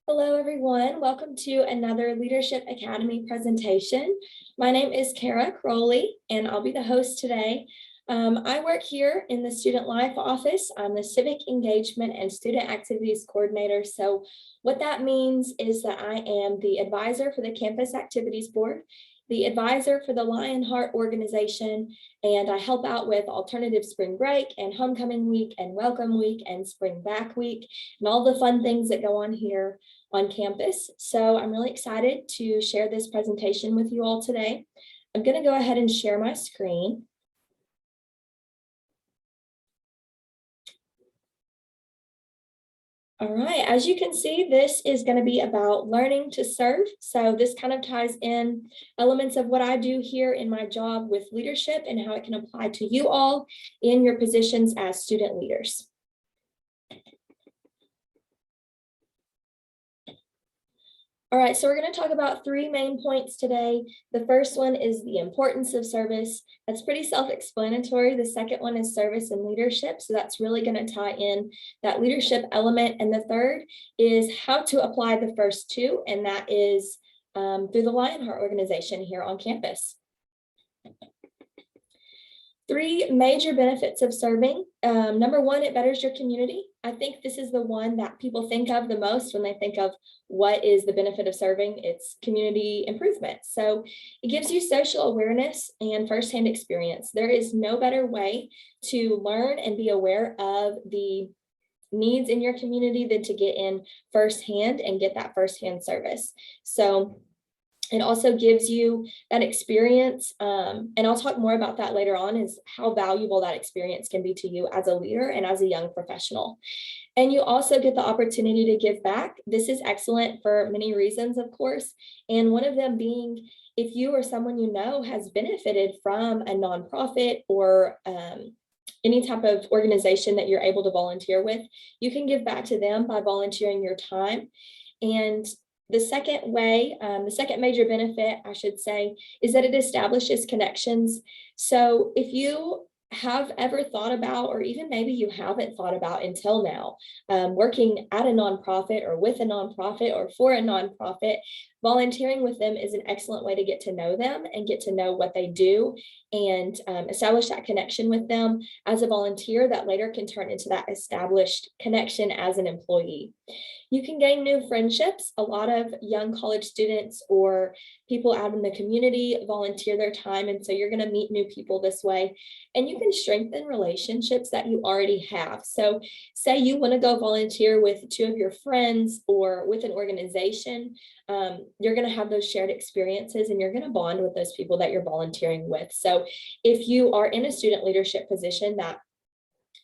Hello, everyone. Welcome to another Leadership Academy presentation. My name is Crowley, and I'll be the host today. I work here in the Student Life office. I'm the Civic Engagement and Student Activities Coordinator. So what that means is that I am the advisor for the Campus Activities Board, the advisor for the Lionheart organization, and I help out with alternative spring break and homecoming week and welcome week and spring back week and all the fun things that go on here on campus. So I'm really excited to share this presentation with you all today. I'm going to go ahead and share my screen. All right, as you can see, this is going to be about learning to serve. So this kind of ties in elements of what I do here in my job with leadership and how it can apply to you all in your positions as student leaders. All right, so we're going to talk about three main points today. The first one is the importance of service. That's pretty self-explanatory. The second one is service and leadership. So that's really going to tie in that leadership element. And the third is how to apply the first two, and that is through the Lionheart organization here on campus. Three major benefits of serving. Number one, it betters your community. I think this is the one that people think of the most when they think of what is the benefit of serving. It's community improvement. So it gives you social awareness and firsthand experience. There is no better way to learn and be aware of the needs in your community than to get in firsthand and get that firsthand service. So it also gives you that experience, and I'll talk more about that later on, is how valuable that experience can be to you as a leader and as a young professional. And you also get the opportunity to give back. This is excellent for many reasons, of course, and one of them being if you or someone you know has benefited from a nonprofit or any type of organization that you're able to volunteer with, you can give back to them by volunteering your time. And the second way, the second major benefit, I should say, is that it establishes connections. So if you have ever thought about, or even maybe you haven't thought about until now, working at a nonprofit or with a nonprofit or for a nonprofit, volunteering with them is an excellent way to get to know them and get to know what they do and establish that connection with them as a volunteer that later can turn into that established connection as an employee. You can gain new friendships. A lot of young college students or people out in the community volunteer their time, and so you're going to meet new people this way, and you can strengthen relationships that you already have. So say you want to go volunteer with two of your friends or with an organization, you're going to have those shared experiences and you're going to bond with those people that you're volunteering with. So if you are in a student leadership position that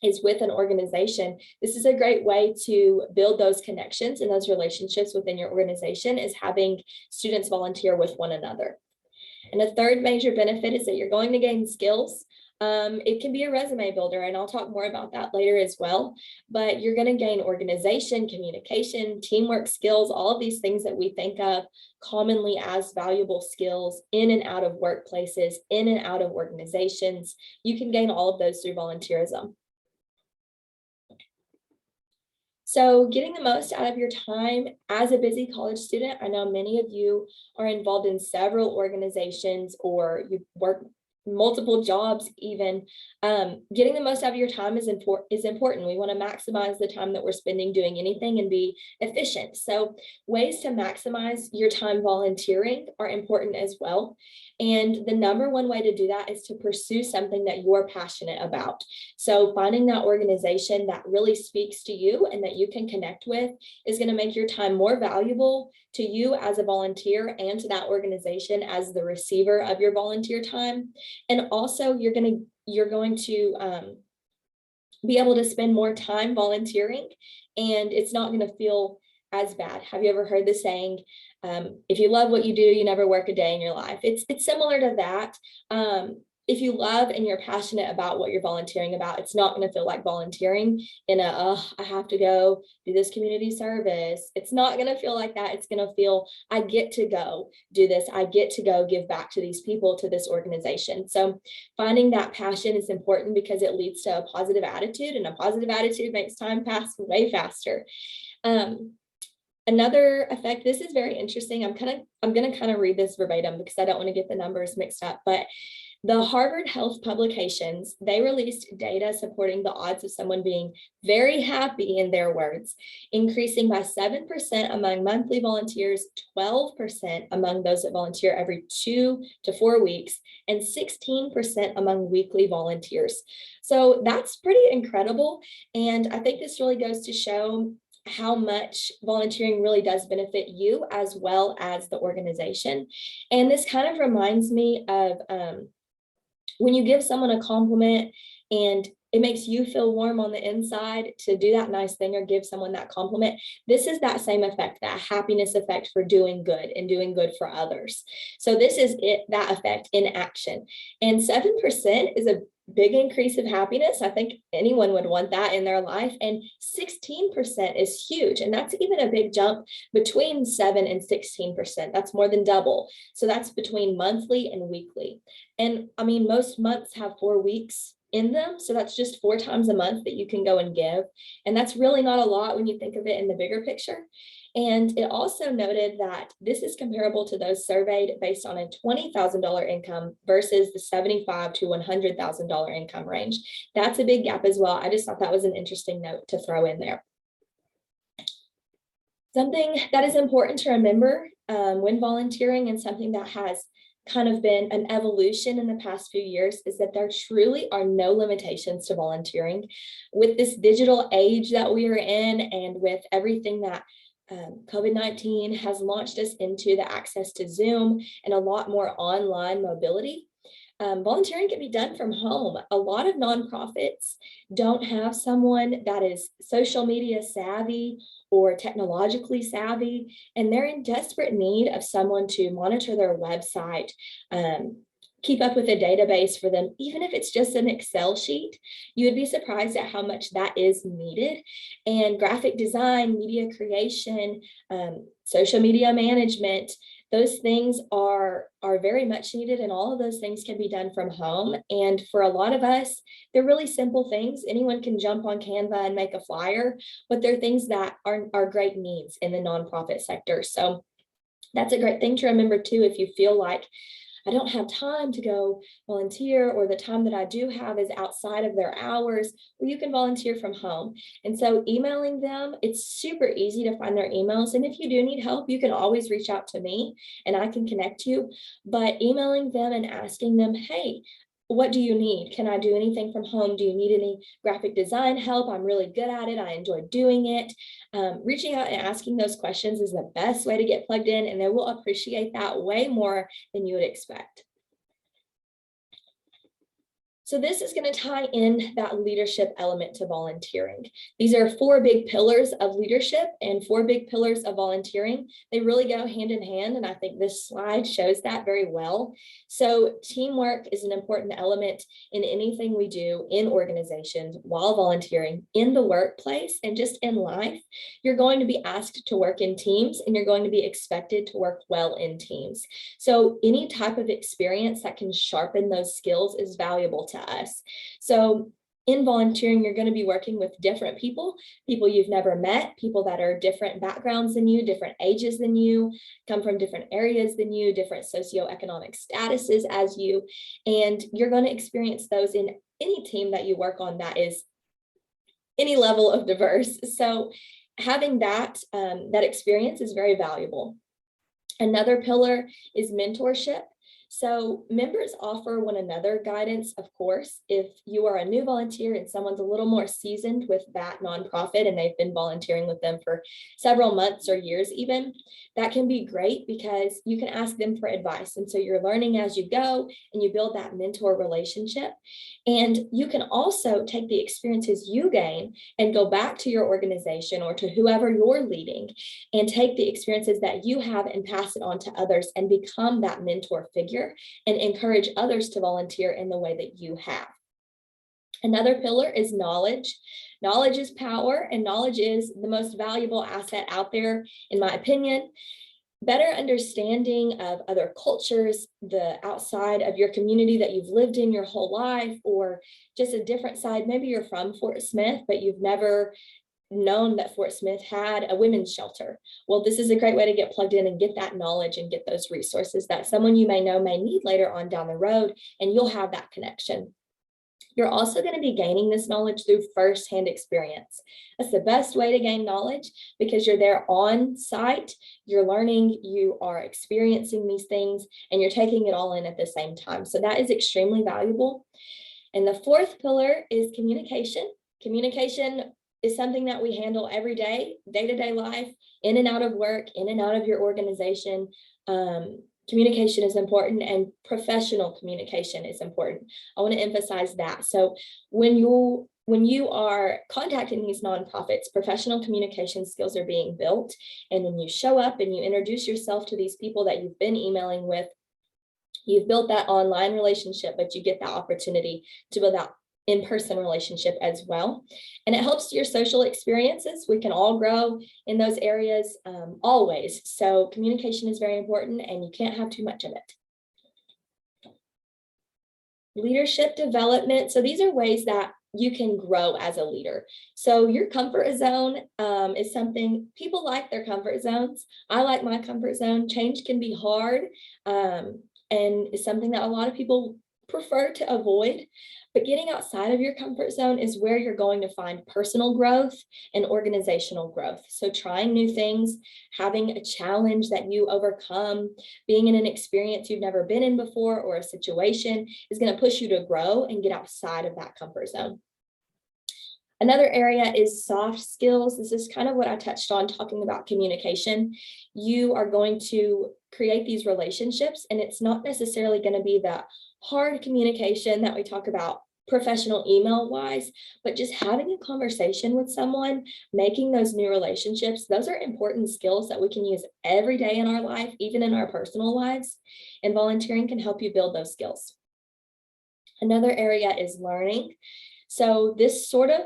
is with an organization, this is a great way to build those connections and those relationships within your organization, is having students volunteer with one another. And a third major benefit is that you're going to gain skills. It can be a resume builder, and I'll talk more about that later as well, but you're going to gain organization, communication, teamwork skills, all of these things that we think of commonly as valuable skills in and out of workplaces, in and out of organizations. You can gain all of those through volunteerism. So getting the most out of your time as a busy college student, I know many of you are involved in several organizations or you work multiple jobs even. Getting the most out of your time is important. We want to maximize the time that we're spending doing anything and be efficient. So ways to maximize your time volunteering are important as well. And the number one way to do that is to pursue something that you're passionate about. So finding that organization that really speaks to you and that you can connect with is going to make your time more valuable to you as a volunteer and to that organization as the receiver of your volunteer time. And also you're going to be able to spend more time volunteering, and it's not going to feel as bad. Have you ever heard the saying, if you love what you do, you never work a day in your life? It's similar to that. If you love and you're passionate about what you're volunteering about, it's not going to feel like volunteering in I have to go do this community service. It's not going to feel like that. It's going to feel, I get to go do this. I get to go give back to these people, to this organization. So finding that passion is important because it leads to a positive attitude, and a positive attitude makes time pass way faster. Another effect, this is very interesting. I'm gonna kind of read this verbatim because I don't want to get the numbers mixed up, but the Harvard Health publications, they released data supporting the odds of someone being very happy, in their words, increasing by 7% among monthly volunteers, 12% among those that volunteer every 2 to 4 weeks, and 16% among weekly volunteers. So that's pretty incredible. And I think this really goes to show how much volunteering really does benefit you as well as the organization. And this kind of reminds me of when you give someone a compliment and it makes you feel warm on the inside to do that nice thing or give someone that compliment. This is that same effect, that happiness effect for doing good and doing good for others. So this is it, that effect in action. And 7% is a big increase of happiness. I think anyone would want that in their life. And 16% is huge. And that's even a big jump between 7 and 16%. That's more than double. So that's between monthly and weekly. And I mean, most months have 4 weeks in them. So that's just 4 times a month that you can go and give. And that's really not a lot when you think of it in the bigger picture. And it also noted that this is comparable to those surveyed based on a $20,000 income versus the $75,000 to $100,000 income range. That's a big gap as well. I just thought that was an interesting note to throw in there. Something that is important to remember when volunteering, and something that has kind of been an evolution in the past few years, is that there truly are no limitations to volunteering. With this digital age that we are in, and with everything that COVID-19 has launched us into, the access to Zoom and a lot more online mobility, volunteering can be done from home. A lot of nonprofits don't have someone that is social media savvy or technologically savvy, and they're in desperate need of someone to monitor their website, keep up with a database for them, even if it's just an Excel sheet. You would be surprised at how much that is needed. And graphic design, media creation, social media management, those things are very much needed, and all of those things can be done from home. And for a lot of us, they're really simple things. Anyone can jump on Canva and make a flyer, but they're things that are great needs in the nonprofit sector. So that's a great thing to remember too, if you feel like I don't have time to go volunteer, or the time that I do have is outside of their hours, well, you can volunteer from home. And so emailing them, it's super easy to find their emails. And if you do need help, you can always reach out to me and I can connect you. But emailing them and asking them, hey, what do you need? Can I do anything from home? Do you need any graphic design help? I'm really good at it. I enjoy doing it. Reaching out and asking those questions is the best way to get plugged in, and they will appreciate that way more than you would expect. So this is going to tie in that leadership element to volunteering. These are 4 big pillars of leadership and 4 big pillars of volunteering. They really go hand in hand, and I think this slide shows that very well. So teamwork is an important element in anything we do in organizations while volunteering, in the workplace, and just in life. You're going to be asked to work in teams, and you're going to be expected to work well in teams. So any type of experience that can sharpen those skills is valuable to us. So in volunteering, you're going to be working with different people you've never met, people that are different backgrounds than you, different ages than you, come from different areas than you, different socioeconomic statuses as you, and you're going to experience those in any team that you work on that is any level of diverse. So having that experience is very valuable. Another pillar is mentorship. So members offer one another guidance, of course. If you are a new volunteer and someone's a little more seasoned with that nonprofit and they've been volunteering with them for several months or years even, that can be great because you can ask them for advice. And so you're learning as you go and you build that mentor relationship. And you can also take the experiences you gain and go back to your organization or to whoever you're leading and take the experiences that you have and pass it on to others and become that mentor figure and encourage others to volunteer in the way that you have. Another pillar is knowledge. Knowledge is power, and knowledge is the most valuable asset out there, in my opinion. Better understanding of other cultures, the outside of your community that you've lived in your whole life, or just a different side. Maybe you're from Fort Smith, but you've never known that Fort Smith had a women's shelter. Well, this is a great way to get plugged in and get that knowledge and get those resources that someone you may know may need later on down the road, and you'll have that connection. You're also going to be gaining this knowledge through firsthand experience. That's the best way to gain knowledge, because you're there on site, you're learning, you are experiencing these things, and you're taking it all in at the same time. So that is extremely valuable. And the fourth pillar is communication. Communication is something that we handle every day, day-to-day life, in and out of work, in and out of your organization. Communication is important, and professional communication is important. I want to emphasize that. So when you are contacting these nonprofits, professional communication skills are being built. And when you show up and you introduce yourself to these people that you've been emailing with, you've built that online relationship, but you get that opportunity to build that in-person relationship as well. And it helps your social experiences. We can all grow in those areas always. So communication is very important, and you can't have too much of it. Leadership development. So these are ways that you can grow as a leader. So your comfort zone is something people like their comfort zones. I like my comfort zone. Change can be hard and is something that a lot of people prefer to avoid. But getting outside of your comfort zone is where you're going to find personal growth and organizational growth. So trying new things, having a challenge that you overcome, being in an experience you've never been in before, or a situation is going to push you to grow and get outside of that comfort zone. Another area is soft skills. This is kind of what I touched on talking about communication. You are going to create these relationships, and it's not necessarily going to be that hard communication that we talk about professional email wise, but just having a conversation with someone, making those new relationships, those are important skills that we can use every day in our life, even in our personal lives, and volunteering can help you build those skills. Another area is learning. So this sort of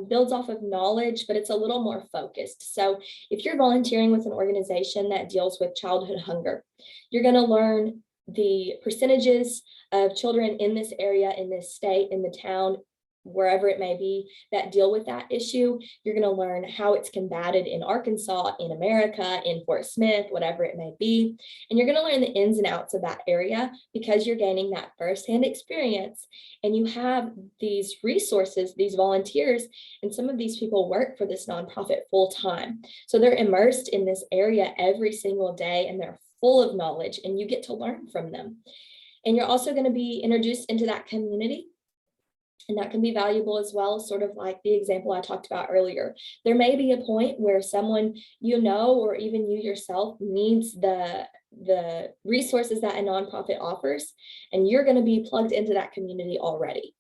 builds off of knowledge, but it's a little more focused. So if you're volunteering with an organization that deals with childhood hunger, you're going to learn the percentages of children in this area, in this state, in the town, wherever it may be, that deal with that issue. You're going to learn how it's combated in Arkansas, in America, in Fort Smith, whatever it may be. And you're going to learn the ins and outs of that area because you're gaining that firsthand experience. And you have these resources, these volunteers, and some of these people work for this nonprofit full time. So they're immersed in this area every single day, and they're full of knowledge, and you get to learn from them. And you're also going to be introduced into that community, and that can be valuable as well, sort of like the example I talked about earlier. There may be a point where someone you know, or even you yourself, needs the resources that a nonprofit offers, and you're going to be plugged into that community already.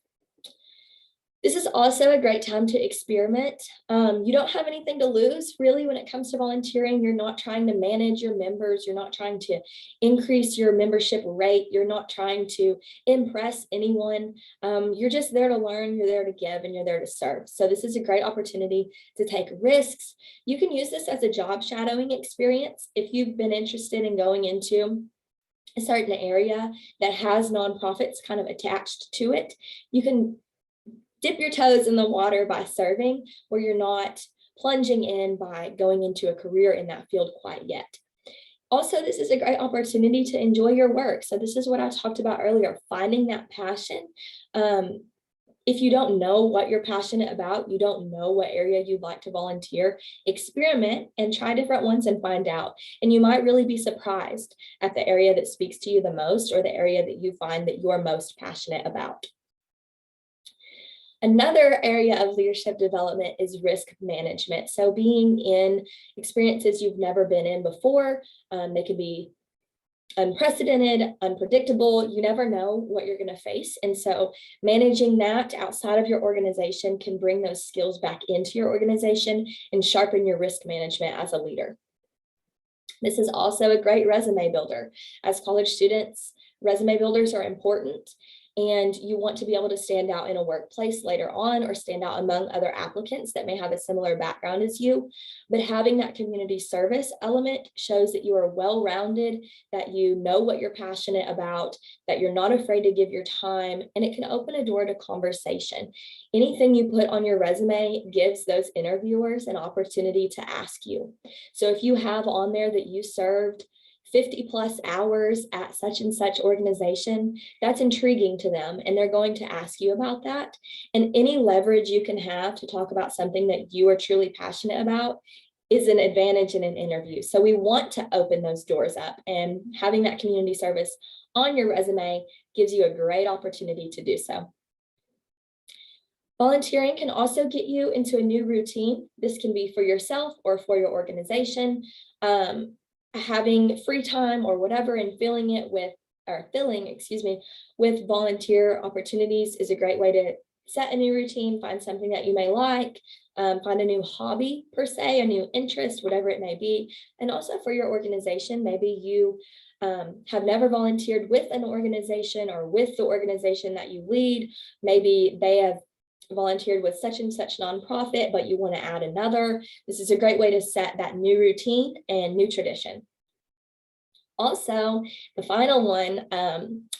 This is also a great time to experiment. You don't have anything to lose, really, when it comes to volunteering. You're not trying to manage your members. You're not trying to increase your membership rate. You're not trying to impress anyone. You're just there to learn, you're there to give, and you're there to serve. So this is a great opportunity to take risks. You can use this as a job shadowing experience. If you've been interested in going into a certain area that has nonprofits kind of attached to it, you can dip your toes in the water by serving, where you're not plunging in by going into a career in that field quite yet. Also, this is a great opportunity to enjoy your work. So this is what I talked about earlier, finding that passion. If you don't know what you're passionate about, you don't know what area you'd like to volunteer, experiment and try different ones and find out. And you might really be surprised at the area that speaks to you the most, or the area that you find that you're most passionate about. Another area of leadership development is risk management. So being in experiences you've never been in before, they could be unprecedented, unpredictable. You never know what you're going to face. And so managing that outside of your organization can bring those skills back into your organization and sharpen your risk management as a leader. This is also a great resume builder. As college students, resume builders are important. and you want to be able to stand out in a workplace later on or stand out among other applicants that may have a similar background as you. But having that community service element shows that you are well-rounded, that you know what you're passionate about, that you're not afraid to give your time, and it can open a door to conversation. Anything you put on your resume gives those interviewers an opportunity to ask you. So if you have on there that you served 50 plus hours at such and such organization, that's intriguing to them, and they're going to ask you about that. And any leverage you can have to talk about something that you are truly passionate about is an advantage in an interview. So we want to open those doors up, and having that community service on your resume gives you a great opportunity to do so. Volunteering can also get you into a new routine. This can be for yourself or for your organization. Having free time or whatever and filling, with volunteer opportunities is a great way to set a new routine, find something that you may like, find a new hobby per se, a new interest, whatever it may be. And also for your organization, maybe you have never volunteered with an organization or with the organization that you lead. Maybe they have volunteered with such and such nonprofit, but you want to add another. This is a great way to set that new routine and new tradition. Also, the final one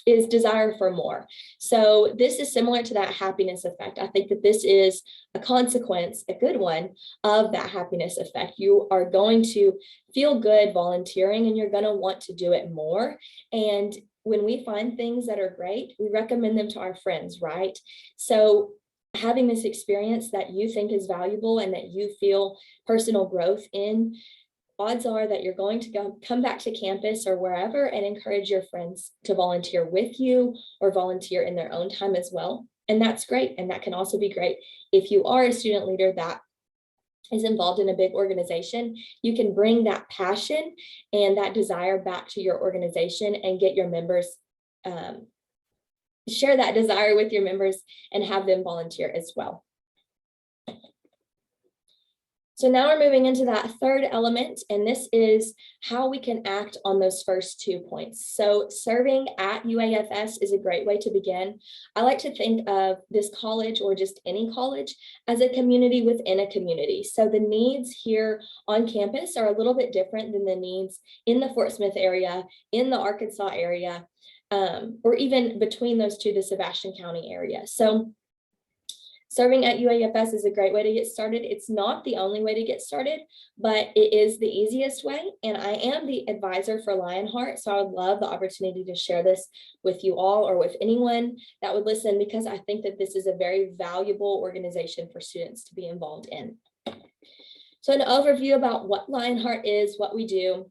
is desire for more. So this is similar to that happiness effect. I think that this is a consequence, a good one, of that happiness effect. You are going to feel good volunteering, and you're going to want to do it more. And when we find things that are great, we recommend them to our friends, right? So having this experience that you think is valuable and that you feel personal growth in, odds are that you're going to come back to campus or wherever and encourage your friends to volunteer with you or volunteer in their own time as well. And that's great. And that can also be great if you are a student leader that is involved in a big organization. You can bring that passion and that desire back to your organization and get your members, share that desire with your members and have them volunteer as well. So now we're moving into that third element, and this is how we can act on those first 2 points. So serving at UAFS is a great way to begin. I like to think of this college, or just any college, as a community within a community. So the needs here on campus are a little bit different than the needs in the Fort Smith area, in the Arkansas area, or even between those two, the Sebastian County area. So serving at UAFS is a great way to get started. It's not the only way to get started, but it is the easiest way. And I am the advisor for Lionheart, so I would love the opportunity to share this with you all or with anyone that would listen, because I think that this is a very valuable organization for students to be involved in. So an overview about what Lionheart is, what we do.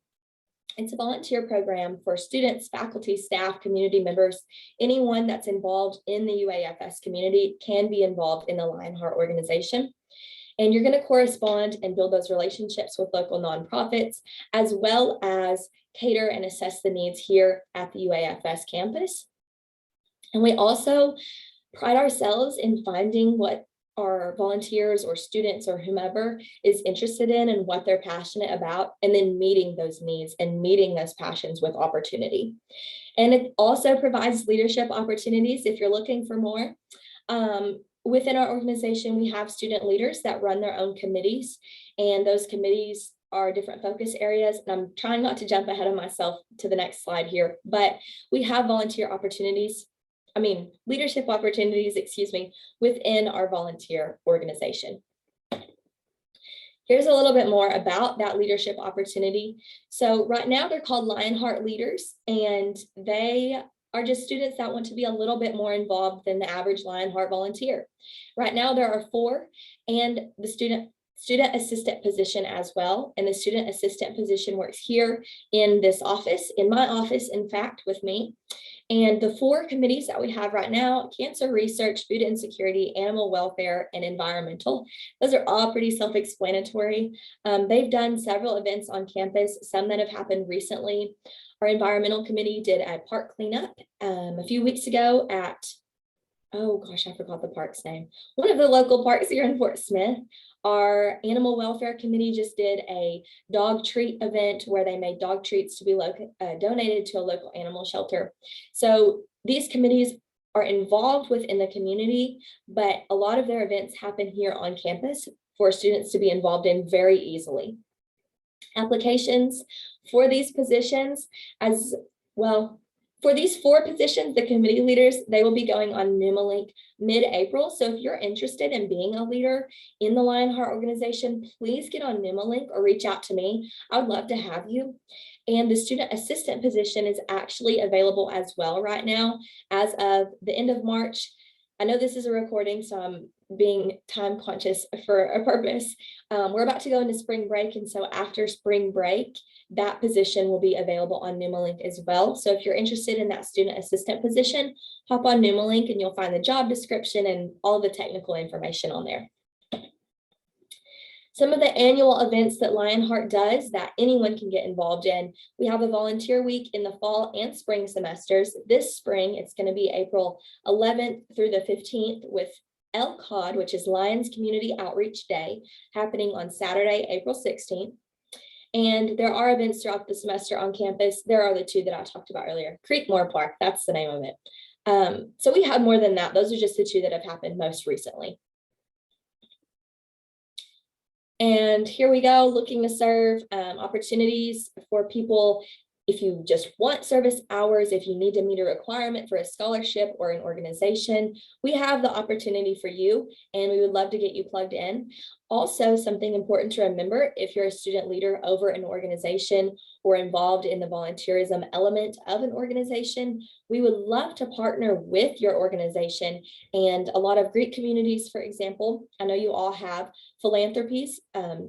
It's a volunteer program for students, faculty, staff, community members. Anyone that's involved in the UAFS community can be involved in the Lionheart organization. And you're going to correspond and build those relationships with local nonprofits, as well as cater and assess the needs here at the UAFS campus. And we also pride ourselves in finding what our volunteers or students or whomever is interested in and what they're passionate about, and then meeting those needs and meeting those passions with opportunity. And it also provides leadership opportunities if you're looking for more. Within our organization, we have student leaders that run their own committees, and those committees are different focus areas. And I'm trying not to jump ahead of myself to the next slide here, but we have leadership opportunities, within our volunteer organization. Here's a little bit more about that leadership opportunity. So right now they're called Lionheart Leaders, and they are just students that want to be a little bit more involved than the average Lionheart volunteer. Right now there are 4, and the student assistant position as well. And the student assistant position works here in this office, in my office, in fact, with me. And the 4 committees that we have right now: cancer research, food insecurity, animal welfare, and environmental. Those are all pretty self-explanatory. They've done several events on campus, some that have happened recently. Our environmental committee did a park cleanup a few weeks ago at, oh gosh, I forgot the park's name. One of the local parks here in Fort Smith. Our animal welfare committee just did a dog treat event where they made dog treats to be donated to a local animal shelter. So these committees are involved within the community, but a lot of their events happen here on campus for students to be involved in very easily. Applications for these positions as well. For these 4 positions, the committee leaders, they will be going on Numalink mid-April. So if you're interested in being a leader in the Lionheart organization, please get on Numalink or reach out to me. I would love to have you. And the student assistant position is actually available as well right now as of the end of March. I know this is a recording, so I'm being time conscious for a purpose. We're about to go into spring break, and so after spring break, that position will be available on Numalink as well. So if you're interested in that student assistant position, hop on Numalink and you'll find the job description and all the technical information on there. Some of the annual events that Lionheart does that anyone can get involved in. We have a volunteer week in the fall and spring semesters. This spring, it's going to be April 11th through the 15th with LCOD, which is Lions Community Outreach Day, happening on Saturday, April 16th. And there are events throughout the semester on campus. There are the 2 that I talked about earlier. Creekmore Park, that's the name of it. So we have more than that. Those are just the 2 that have happened most recently. And here we go, looking to serve opportunities for people. If you just want service hours, if you need to meet a requirement for a scholarship or an organization, we have the opportunity for you, and we would love to get you plugged in. Also, something important to remember, if you're a student leader over an organization or involved in the volunteerism element of an organization, we would love to partner with your organization. And a lot of Greek communities, for example, I know you all have philanthropies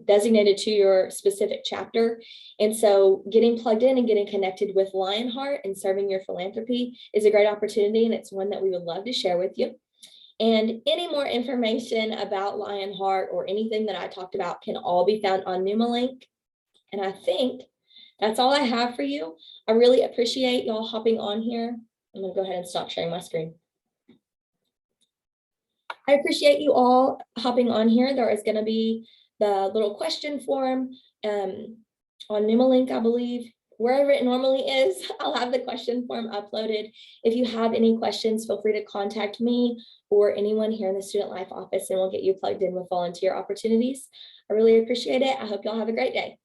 designated to your specific chapter. And so getting plugged in and getting connected with Lionheart and serving your philanthropy is a great opportunity, and it's one that we would love to share with you. And any more information about Lionheart or anything that I talked about can all be found on Numalink. And I think that's all I have for you. I really appreciate y'all hopping on here. I'm gonna go ahead and stop sharing my screen. I appreciate you all hopping on here. There is gonna be the little question form on Numalink, I believe. Wherever it normally is, I'll have the question form uploaded. If you have any questions, feel free to contact me or anyone here in the Student Life office, and we'll get you plugged in with volunteer opportunities. I really appreciate it. I hope y'all have a great day.